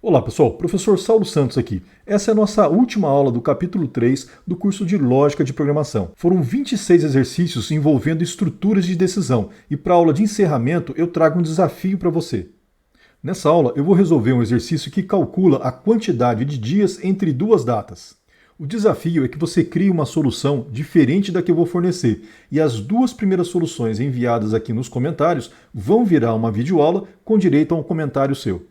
Olá pessoal, professor Saulo Santos aqui. Essa é a nossa última aula do capítulo 3 do curso de Lógica de Programação. Foram 26 exercícios envolvendo estruturas de decisão e para a aula de encerramento eu trago um desafio para você. Nessa aula eu vou resolver um exercício que calcula a quantidade de dias entre duas datas. O desafio é que você crie uma solução diferente da que eu vou fornecer e as duas primeiras soluções enviadas aqui nos comentários vão virar uma videoaula com direito a um comentário seu.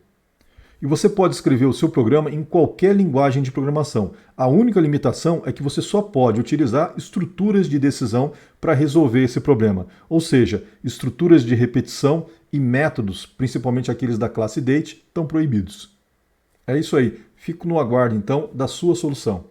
E você pode escrever o seu programa em qualquer linguagem de programação. A única limitação é que você só pode utilizar estruturas de decisão para resolver esse problema. Ou seja, estruturas de repetição e métodos, principalmente aqueles da classe date, estão proibidos. É isso aí. Fico no aguardo então da sua solução.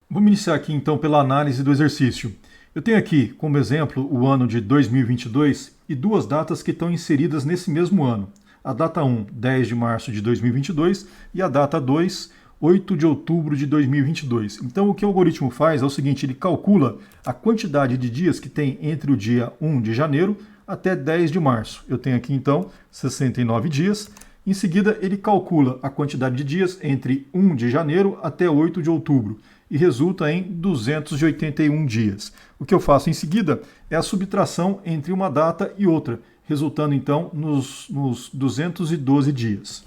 Vamos iniciar aqui então pela análise do exercício. Eu tenho aqui como exemplo o ano de 2022 e duas datas que estão inseridas nesse mesmo ano. A data 1, 10 de março de 2022 e a data 2, 8 de outubro de 2022. Então o que o algoritmo faz é o seguinte, ele calcula a quantidade de dias que tem entre o dia 1 de janeiro até 10 de março. Eu tenho aqui então 69 dias. Em seguida ele calcula a quantidade de dias entre 1 de janeiro até 8 de outubro e resulta em 281 dias. O que eu faço em seguida é a subtração entre uma data e outra, resultando então nos 212 dias.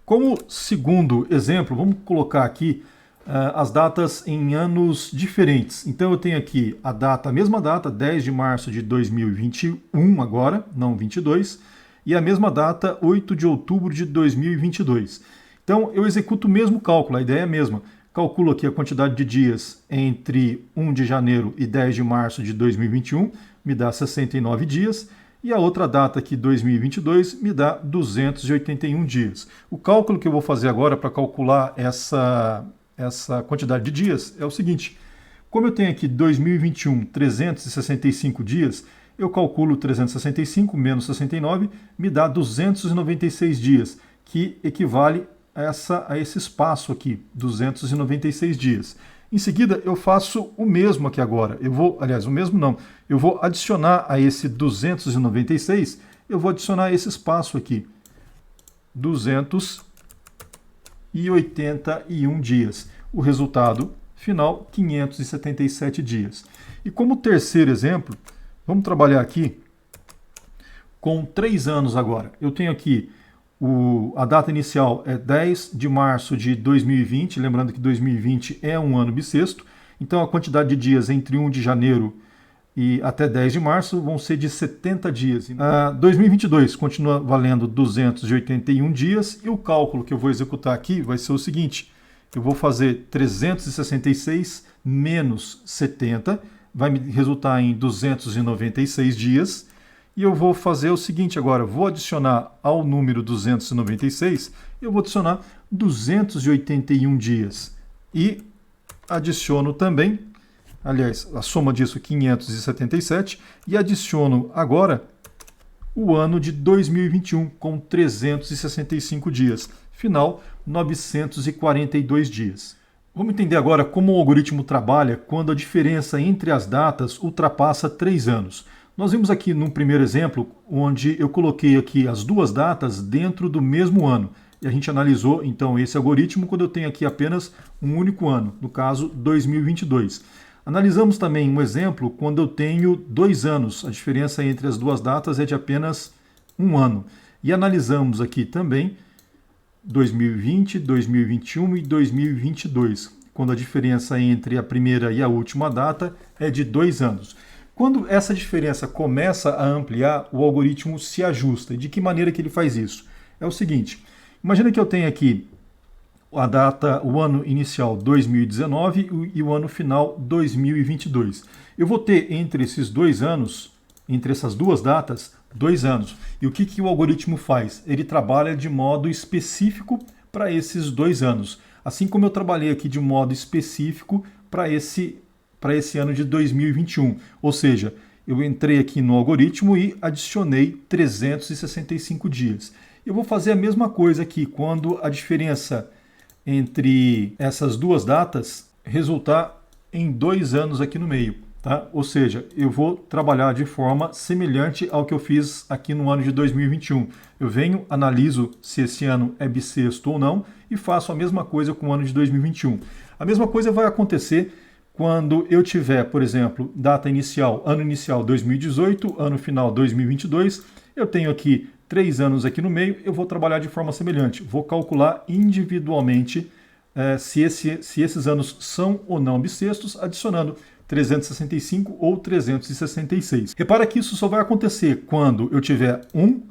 Como segundo exemplo, vamos colocar aqui as datas em anos diferentes. Então eu tenho aqui a mesma data, 10 de março de 2021 agora, não 22, e a mesma data, 8 de outubro de 2022. Então eu executo o mesmo cálculo, a ideia é a mesma. Calculo aqui a quantidade de dias entre 1 de janeiro e 10 de março de 2021, me dá 69 dias, e a outra data aqui, 2022, me dá 281 dias. O cálculo que eu vou fazer agora para calcular essa quantidade de dias é o seguinte, como eu tenho aqui 2021, 365 dias, eu calculo 365 menos 69, me dá 296 dias, que equivale a esse espaço aqui, 296 dias. Em seguida, eu faço o mesmo aqui agora. O mesmo não. Eu vou adicionar a esse 296, eu vou adicionar esse espaço aqui, 281 dias. O resultado final, 577 dias. E como terceiro exemplo, vamos trabalhar aqui com 3 anos agora. Eu tenho aqui a data inicial é 10 de março de 2020, lembrando que 2020 é um ano bissexto, então a quantidade de dias entre 1 de janeiro e até 10 de março vão ser de 70 dias. 2022 continua valendo 281 dias e o cálculo que eu vou executar aqui vai ser o seguinte, eu vou fazer 366 menos 70, vai me resultar em 296 dias, e eu vou fazer o seguinte agora, vou adicionar ao número 296, eu vou adicionar 281 dias. E adiciono também, aliás, a soma disso 577, e adiciono agora o ano de 2021 com 365 dias. Final, 942 dias. Vamos entender agora como o algoritmo trabalha quando a diferença entre as datas ultrapassa 3 anos. Nós vimos aqui num primeiro exemplo, onde eu coloquei aqui as duas datas dentro do mesmo ano. E a gente analisou, então, esse algoritmo quando eu tenho aqui apenas um único ano, no caso, 2022. Analisamos também um exemplo quando eu tenho 2 anos. A diferença entre as duas datas é de apenas um ano. E analisamos aqui também 2020, 2021 e 2022, quando a diferença entre a primeira e a última data é de 2 anos. Quando essa diferença começa a ampliar, o algoritmo se ajusta. E de que maneira que ele faz isso? É o seguinte, imagina que eu tenho aqui a data, o ano inicial 2019 e o ano final 2022. Eu vou ter entre esses 2 anos, entre essas duas datas, 2 anos. E o que o algoritmo faz? Ele trabalha de modo específico para esses 2 anos. Assim como eu trabalhei aqui de modo específico para esse ano de 2021. Ou seja, eu entrei aqui no algoritmo e adicionei 365 dias. Eu vou fazer a mesma coisa aqui quando a diferença entre essas duas datas resultar em 2 anos aqui no meio. tá? Ou seja, eu vou trabalhar de forma semelhante ao que eu fiz aqui no ano de 2021. Eu venho, analiso se esse ano é bissexto ou não e faço a mesma coisa com o ano de 2021. A mesma coisa vai acontecer quando eu tiver, por exemplo, data inicial, ano inicial 2018, ano final 2022, eu tenho aqui 3 anos aqui no meio, eu vou trabalhar de forma semelhante. Vou calcular individualmente se esses anos são ou não bissextos, adicionando 365 ou 366. Repara que isso só vai acontecer quando eu tiver 1,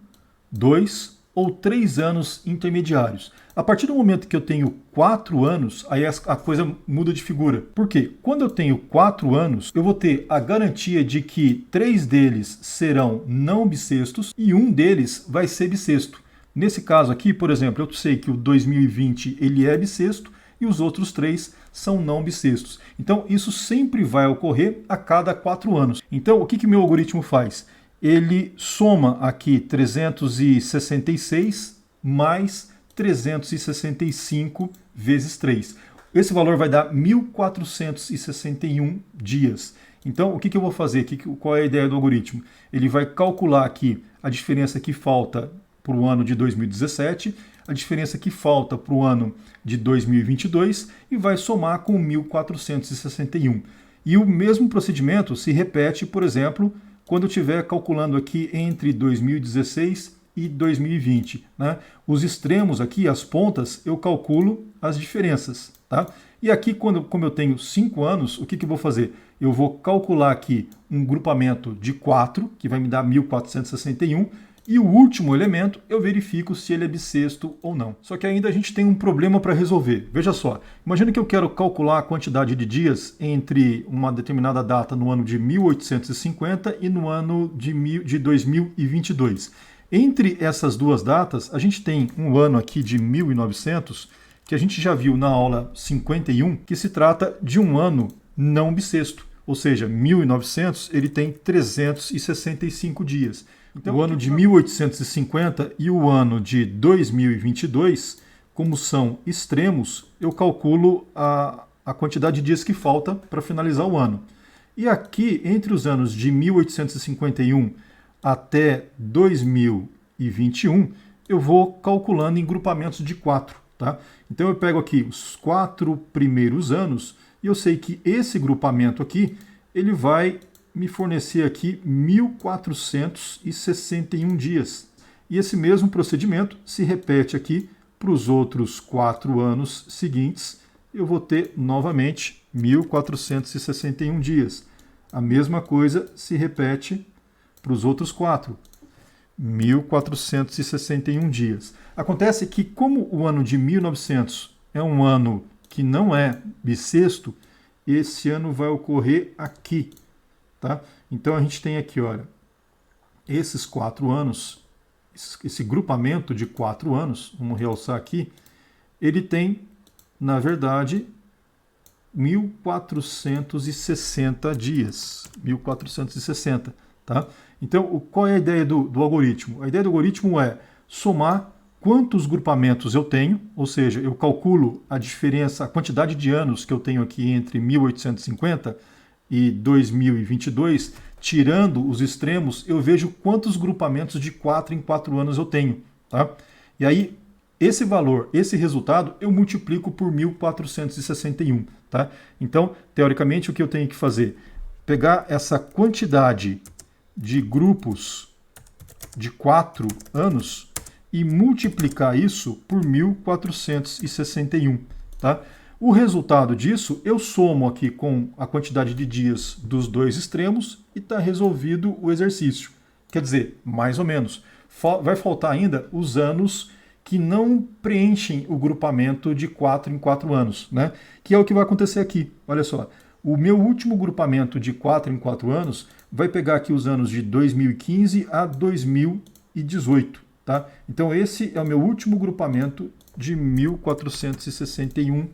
2 ou 3 anos intermediários. A partir do momento que eu tenho 4 anos, aí a coisa muda de figura. Por quê? Quando eu tenho 4 anos, eu vou ter a garantia de que 3 deles serão não bissextos e um deles vai ser bissexto. Nesse caso aqui, por exemplo, eu sei que o 2020 ele é bissexto e os outros 3 são não bissextos. Então, isso sempre vai ocorrer a cada 4 anos. Então, o que meu algoritmo faz? Ele soma aqui 366 mais 365 vezes 3. Esse valor vai dar 1.461 dias. Então, o que eu vou fazer? Qual é a ideia do algoritmo? Ele vai calcular aqui a diferença que falta para o ano de 2017, a diferença que falta para o ano de 2022 e vai somar com 1.461. E o mesmo procedimento se repete, por exemplo, quando eu estiver calculando aqui entre 2016 e 2020. Né? Os extremos aqui, as pontas, eu calculo as diferenças. Tá? E aqui, como eu tenho 5 anos, o que eu vou fazer? Eu vou calcular aqui um grupamento de 4, que vai me dar 1.461, e o último elemento eu verifico se ele é bissexto ou não. Só que ainda a gente tem um problema para resolver. Veja só, imagina que eu quero calcular a quantidade de dias entre uma determinada data no ano de 1850 e no ano de 2022. Entre essas duas datas, a gente tem um ano aqui de 1900, que a gente já viu na aula 51, que se trata de um ano não bissexto. Ou seja, 1900 ele tem 365 dias. Então, o ano de 1850 e o ano de 2022, como são extremos, eu calculo a quantidade de dias que falta para finalizar o ano. E aqui, entre os anos de 1851 até 2021, eu vou calculando em grupamentos de 4. Tá? Então eu pego aqui os 4 primeiros anos e eu sei que esse grupamento aqui, ele vai me fornecer aqui 1.461 dias. E esse mesmo procedimento se repete aqui para os outros 4 anos seguintes. Eu vou ter novamente 1.461 dias. A mesma coisa se repete para os outros 4. 1.461 dias. Acontece que, como o ano de 1900 é um ano que não é bissexto, esse ano vai ocorrer aqui. Tá? Então a gente tem aqui, olha, esses 4 anos, esse grupamento de 4 anos, vamos realçar aqui, ele tem, na verdade, 1.460 dias. 1.460, tá? Então, qual é a ideia do algoritmo? A ideia do algoritmo é somar quantos grupamentos eu tenho, ou seja, eu calculo a diferença, a quantidade de anos que eu tenho aqui entre 1850 e 2022, tirando os extremos, eu vejo quantos grupamentos de 4 em 4 anos eu tenho. Tá? E aí, esse valor, esse resultado, eu multiplico por 1.461. Tá? Então, teoricamente, o que eu tenho que fazer? Pegar essa quantidade de grupos de 4 anos e multiplicar isso por 1.461. Tá? O resultado disso eu somo aqui com a quantidade de dias dos dois extremos e está resolvido o exercício. Quer dizer, mais ou menos. Vai faltar ainda os anos que não preenchem o grupamento de 4 em 4 anos, né? Que é o que vai acontecer aqui. Olha só, o meu último grupamento de 4 em 4 anos vai pegar aqui os anos de 2015 a 2018. Tá? Então esse é o meu último grupamento de 1.461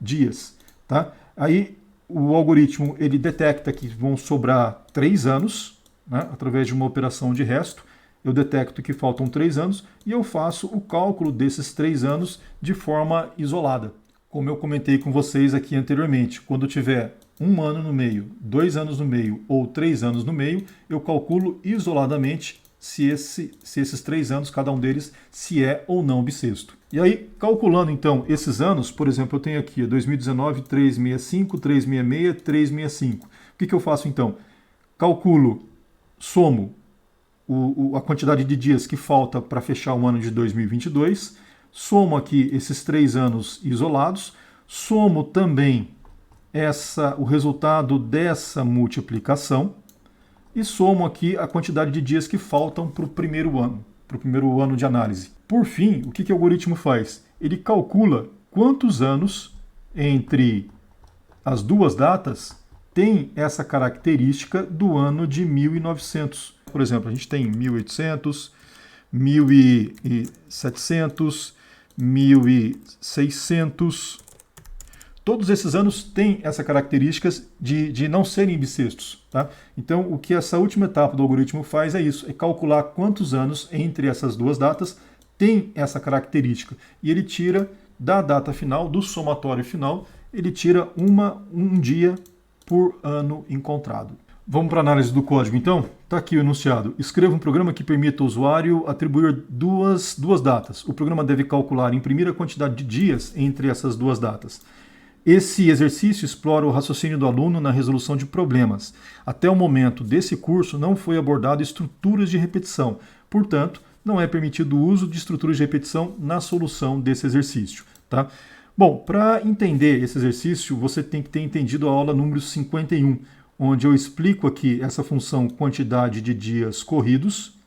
dias. Tá? Aí o algoritmo ele detecta que vão sobrar 3 anos, né, através de uma operação de resto. Eu detecto que faltam 3 anos e eu faço o cálculo desses 3 anos de forma isolada. Como eu comentei com vocês aqui anteriormente, quando eu tiver um ano no meio, 2 anos no meio ou 3 anos no meio, eu calculo isoladamente se esses 3 anos, cada um deles, se é ou não bissexto. E aí, calculando então esses anos, por exemplo, eu tenho aqui 2019, 365, 366, 365. O que eu faço então? Calculo, somo a quantidade de dias que falta para fechar o ano de 2022, somo aqui esses 3 anos isolados, somo também o resultado dessa multiplicação e somo aqui a quantidade de dias que faltam para o primeiro ano de análise. Por fim, o que o algoritmo faz? Ele calcula quantos anos entre as duas datas tem essa característica do ano de 1900. Por exemplo, a gente tem 1800, 1700, 1600. Todos esses anos têm essa característica de não serem bissextos. Tá? Então, o que essa última etapa do algoritmo faz é isso, é calcular quantos anos entre essas duas datas tem essa característica. E ele tira da data final, do somatório final, ele tira um dia por ano encontrado. Vamos para a análise do código, então? Está aqui o enunciado. Escreva um programa que permita ao usuário atribuir duas datas. O programa deve calcular e imprimir a quantidade de dias entre essas duas datas. Esse exercício explora o raciocínio do aluno na resolução de problemas. Até o momento desse curso não foi abordado estruturas de repetição. Portanto, não é permitido o uso de estruturas de repetição na solução desse exercício. Tá? Bom, para entender esse exercício, você tem que ter entendido a aula número 51, onde eu explico aqui essa função quantidade de dias corridos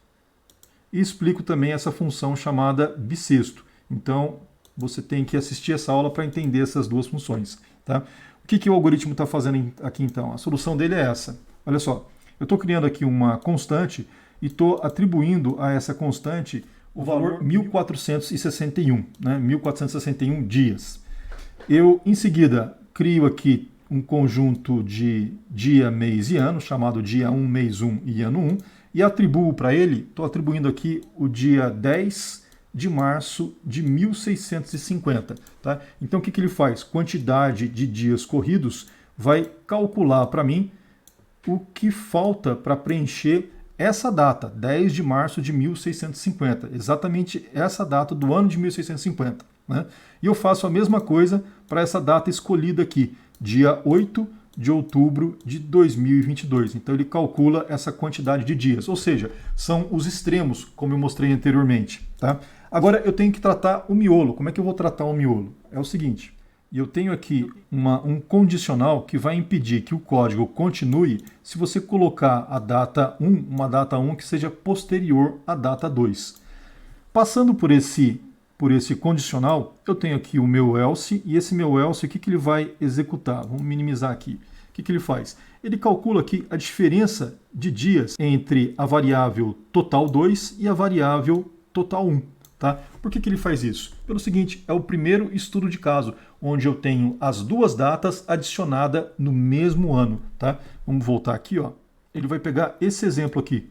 e explico também essa função chamada bissexto. Então, você tem que assistir essa aula para entender essas duas funções. Tá? O que o algoritmo está fazendo aqui então? A solução dele é essa. Olha só, eu estou criando aqui uma constante e estou atribuindo a essa constante o valor 1461, né? 1461 dias. Eu, em seguida, crio aqui um conjunto de dia, mês e ano, chamado dia 1, mês 1 e ano 1, e atribuo para ele, estou atribuindo aqui o dia 10 de março de 1650. Tá? Então, o que ele faz? Quantidade de dias corridos vai calcular para mim o que falta para preencher essa data, 10 de março de 1650, exatamente essa data do ano de 1650. Né? E eu faço a mesma coisa para essa data escolhida aqui, dia 8 de outubro de 2022. Então ele calcula essa quantidade de dias, ou seja, são os extremos, como eu mostrei anteriormente. Tá? Agora eu tenho que tratar o miolo. Como é que eu vou tratar o miolo? É o seguinte, eu tenho aqui um condicional que vai impedir que o código continue se você colocar a data 1, uma data 1 que seja posterior à data 2. Passando por esse condicional, eu tenho aqui o meu else, e esse meu else, o que ele vai executar? Vamos minimizar aqui. O que ele faz? Ele calcula aqui a diferença de dias entre a variável total 2 e a variável total 1. Tá? Por que ele faz isso? Pelo seguinte, é o primeiro estudo de caso, onde eu tenho as duas datas adicionadas no mesmo ano. Tá? Vamos voltar aqui. Ó. Ele vai pegar esse exemplo aqui.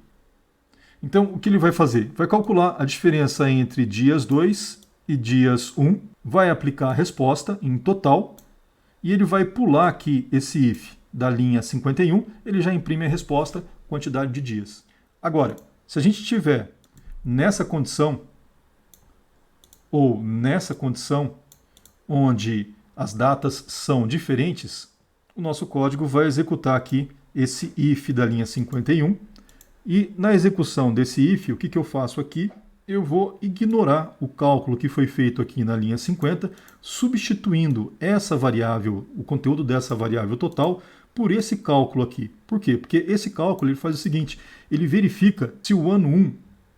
Então, o que ele vai fazer? Vai calcular a diferença entre dias 2 e dias 1, vai aplicar a resposta em total, e ele vai pular aqui esse if da linha 51, ele já imprime a resposta, quantidade de dias. Agora, se a gente tiver nessa condição, ou nessa condição, onde as datas são diferentes, o nosso código vai executar aqui esse if da linha 51, e na execução desse if, o que eu faço aqui? Eu vou ignorar o cálculo que foi feito aqui na linha 50, substituindo essa variável, o conteúdo dessa variável total, por esse cálculo aqui. Por quê? Porque esse cálculo ele faz o seguinte, ele verifica se o ano 1,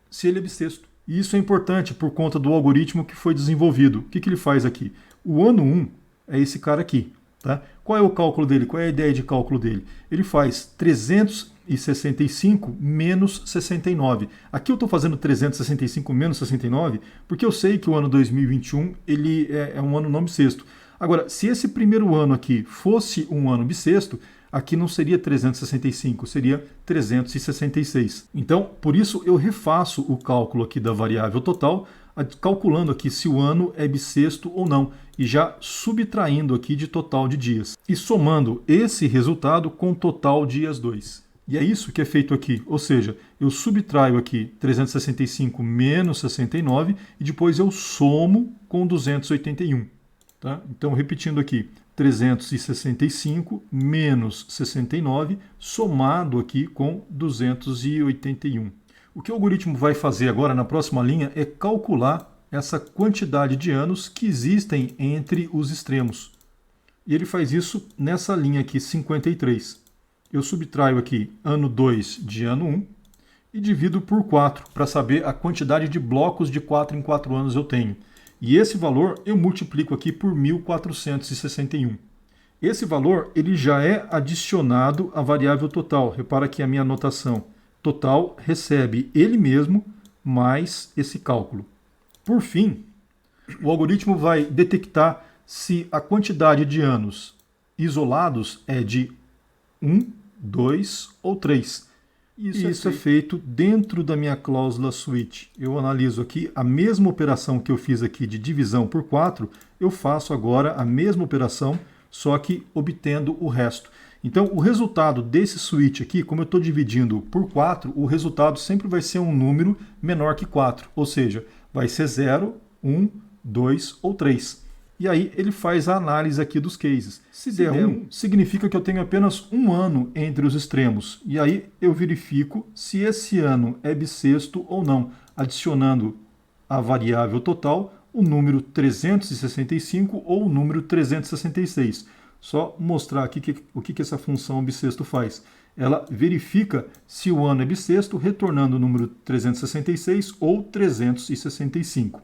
se ele é bissexto. E isso é importante por conta do algoritmo que foi desenvolvido. O que ele faz aqui? O ano 1 é esse cara aqui. Tá? Qual é o cálculo dele? Qual é a ideia de cálculo dele? Ele faz 365 menos 69. Aqui eu estou fazendo 365 menos 69 porque eu sei que o ano 2021 ele é um ano não bissexto. Agora, se esse primeiro ano aqui fosse um ano bissexto, aqui não seria 365, seria 366. Então, por isso eu refaço o cálculo aqui da variável total, calculando aqui se o ano é bissexto ou não, e já subtraindo aqui de total de dias. E somando esse resultado com o total dias 2. E é isso que é feito aqui, ou seja, eu subtraio aqui 365 menos 69 e depois eu somo com 281. Tá? Então, repetindo aqui, 365 menos 69 somado aqui com 281. O que o algoritmo vai fazer agora na próxima linha é calcular essa quantidade de anos que existem entre os extremos. E ele faz isso nessa linha aqui, 53. Eu subtraio aqui ano 2 de ano 1 e divido por 4 para saber a quantidade de blocos de 4 em 4 anos eu tenho. E esse valor eu multiplico aqui por 1461. Esse valor ele já é adicionado à variável total. Repara aqui a minha anotação. Total recebe ele mesmo mais esse cálculo. Por fim, o algoritmo vai detectar se a quantidade de anos isolados é de 1, 2 ou 3. Isso é feito dentro da minha cláusula switch. Eu analiso aqui a mesma operação que eu fiz aqui de divisão por 4, eu faço agora a mesma operação, só que obtendo o resto. Então, o resultado desse switch aqui, como eu estou dividindo por 4, o resultado sempre vai ser um número menor que 4. Ou seja, vai ser 0, 1, 2 ou 3. E aí ele faz a análise aqui dos cases. Se der 1, significa que eu tenho apenas um ano entre os extremos. E aí eu verifico se esse ano é bissexto ou não, adicionando a variável total o número 365 ou o número 366. Só mostrar aqui o que essa função bissexto faz. Ela verifica se o ano é bissexto, retornando o número 366 ou 365.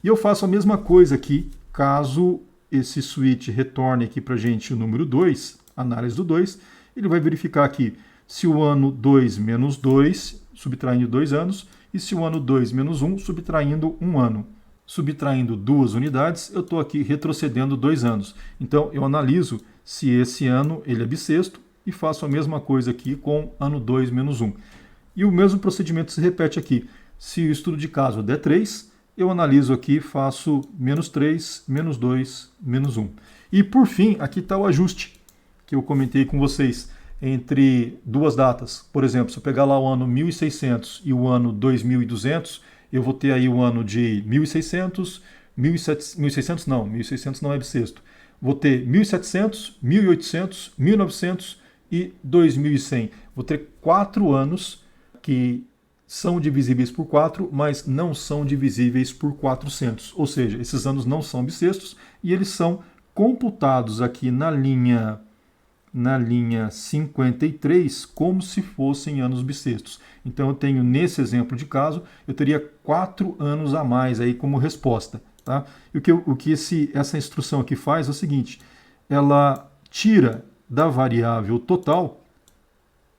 E eu faço a mesma coisa aqui, caso esse switch retorne aqui para a gente o número 2, análise do 2, ele vai verificar aqui se o ano 2 menos 2, subtraindo 2 anos, e se o ano 2 menos 1, subtraindo 1 ano. Subtraindo 2 unidades, eu estou aqui retrocedendo 2 anos. Então, eu analiso se esse ano ele é bissexto e faço a mesma coisa aqui com ano 2 menos 1. E o mesmo procedimento se repete aqui. Se o estudo de caso der 3, eu analiso aqui, faço menos 3, menos 2, menos 1. E por fim, aqui está o ajuste que eu comentei com vocês entre duas datas. Por exemplo, se eu pegar lá o ano 1600 e o ano 2200, eu vou ter aí o ano de 1600, 1600 não é bissexto. Vou ter 1700, 1800, 1900 e 2100. Vou ter 4 anos que são divisíveis por 4, mas não são divisíveis por 400. Ou seja, esses anos não são bissextos e eles são computados aqui na linha 53 como se fossem anos bissextos. Então eu tenho, nesse exemplo de caso, eu teria 4 anos a mais aí como resposta. Tá? E o que essa instrução aqui faz é o seguinte, ela tira da variável total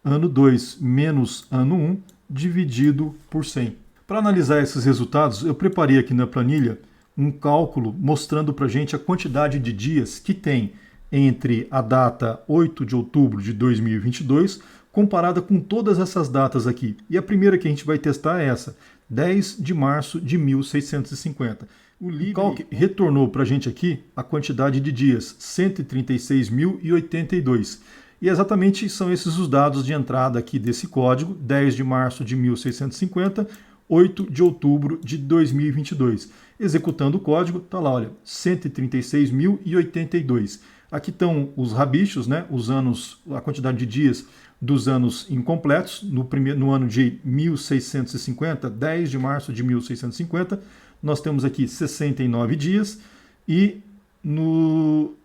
ano 2 menos ano 1 dividido por 100. Para analisar esses resultados, eu preparei aqui na planilha um cálculo mostrando para a gente a quantidade de dias que tem entre a data 8 de outubro de 2022 comparada com todas essas datas aqui. E a primeira que a gente vai testar é essa, 10 de março de 1650. O Calc retornou para a gente aqui a quantidade de dias, 136.082. E exatamente são esses os dados de entrada aqui desse código, 10 de março de 1650, 8 de outubro de 2022. Executando o código, está lá, olha, 136.082. Aqui estão os rabichos, né, os anos, a quantidade de dias dos anos incompletos. No ano de 1650, 10 de março de 1650, nós temos aqui 69 dias. E no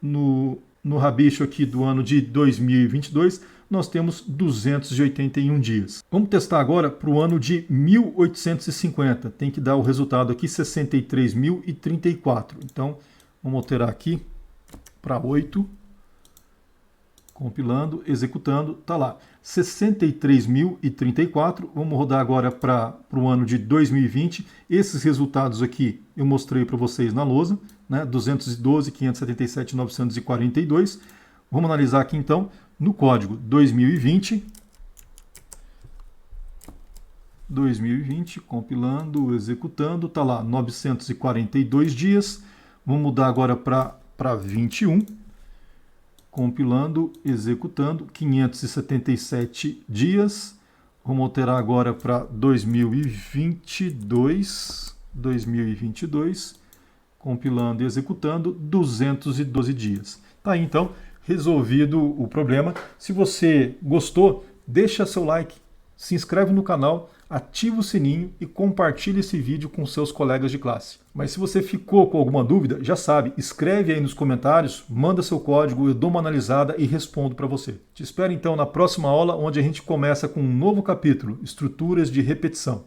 rabicho aqui do ano de 2022, nós temos 281 dias. Vamos testar agora para o ano de 1850. Tem que dar o resultado aqui, 63.034. Então, vamos alterar aqui para 8. Compilando, executando, está lá. 63.034. Vamos rodar agora para o ano de 2020. Esses resultados aqui eu mostrei para vocês na lousa, né? 212, 577, 942. Vamos analisar aqui então. no código 2020, compilando, executando, está lá 942 dias. Vamos mudar agora para 21, compilando, executando, 577 dias. Vamos alterar agora para 2022, compilando e executando, 212 dias. Tá aí, então, resolvido o problema. Se você gostou, deixa seu like, se inscreve no canal, ativa o sininho e compartilhe esse vídeo com seus colegas de classe. Mas se você ficou com alguma dúvida, já sabe, escreve aí nos comentários, manda seu código, eu dou uma analisada e respondo para você. Te espero então na próxima aula, onde a gente começa com um novo capítulo, estruturas de repetição.